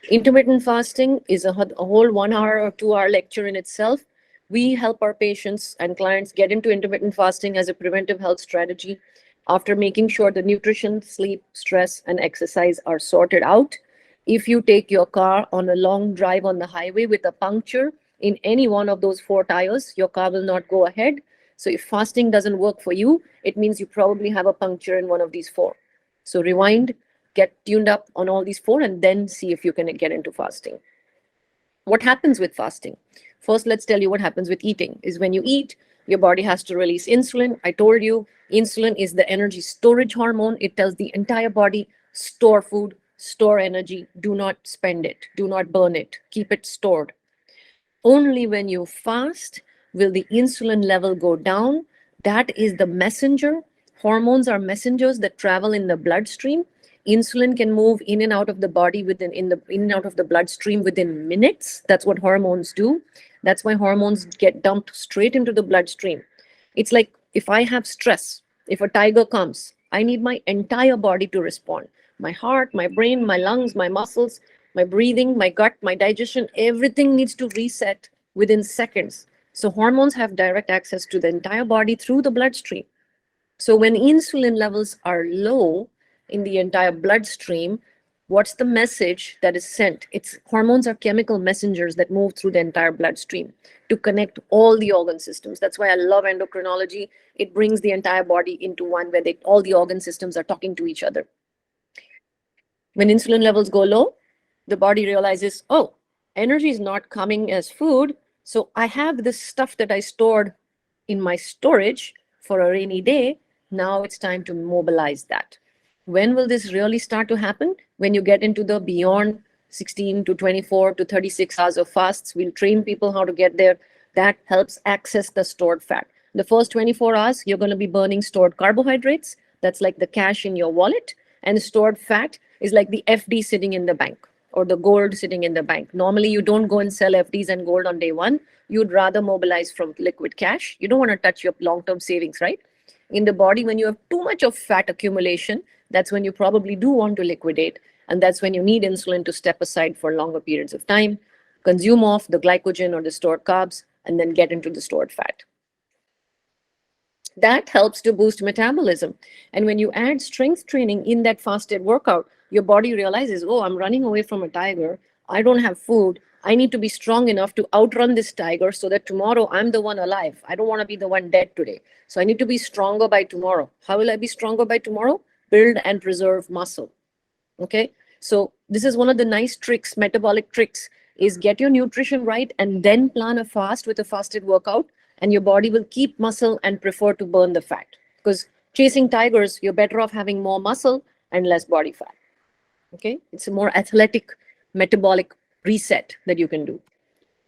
Intermittent fasting is a whole 1 hour or 2 hour lecture in itself. We help our patients and clients get into intermittent fasting as a preventive health strategy after making sure the nutrition, sleep, stress, and exercise are sorted out. If you take your car on a long drive on the highway with a puncture in any one of those four tires, your car will not go ahead. So if fasting doesn't work for you, it means you probably have a puncture in one of these four. So rewind, get tuned up on all these four, and then see if you can get into fasting. What happens with fasting? First, let's tell you what happens with eating. Is when you eat, your body has to release insulin. I told you, insulin is the energy storage hormone. It tells the entire body, store food, store energy, do not spend it, do not burn it, keep it stored. Only when you fast will the insulin level go down. That is the messenger. Hormones are messengers that travel in the bloodstream. Insulin can move in and out of the body in and out of the bloodstream within minutes. That's what hormones do. That's why hormones get dumped straight into the bloodstream. It's like if I have stress, if a tiger comes, I need my entire body to respond. My heart, my brain, my lungs, my muscles, my breathing, my gut, my digestion, everything needs to reset within seconds. So hormones have direct access to the entire body through the bloodstream. So when insulin levels are low in the entire bloodstream, what's the message that is sent? It's hormones are chemical messengers that move through the entire bloodstream to connect all the organ systems. That's why I love endocrinology. It brings the entire body into one where all the organ systems are talking to each other. When insulin levels go low, the body realizes, oh, energy is not coming as food. So I have this stuff that I stored in my storage for a rainy day. Now it's time to mobilize that. When will this really start to happen? When you get into the beyond 16 to 24 to 36 hours of fasts. We'll train people how to get there. That helps access the stored fat. The first 24 hours, you're going to be burning stored carbohydrates. That's like the cash in your wallet. And stored fat is like the FD sitting in the bank or the gold sitting in the bank. Normally, you don't go and sell FDs and gold on day one. You'd rather mobilize from liquid cash. You don't want to touch your long-term savings, right? In the body, when you have too much of fat accumulation, that's when you probably do want to liquidate. And that's when you need insulin to step aside for longer periods of time, consume off the glycogen or the stored carbs, and then get into the stored fat. That helps to boost metabolism. And when you add strength training in that fasted workout, your body realizes, oh, I'm running away from a tiger. I don't have food. I need to be strong enough to outrun this tiger so that tomorrow I'm the one alive. I don't want to be the one dead today. So I need to be stronger by tomorrow. How will I be stronger by tomorrow? Build and preserve muscle. Okay. So this is one of the nice tricks, metabolic tricks, is get your nutrition right and then plan a fast with a fasted workout, and your body will keep muscle and prefer to burn the fat. Because chasing tigers, you're better off having more muscle and less body fat. Okay. It's a more athletic metabolic reset that you can do.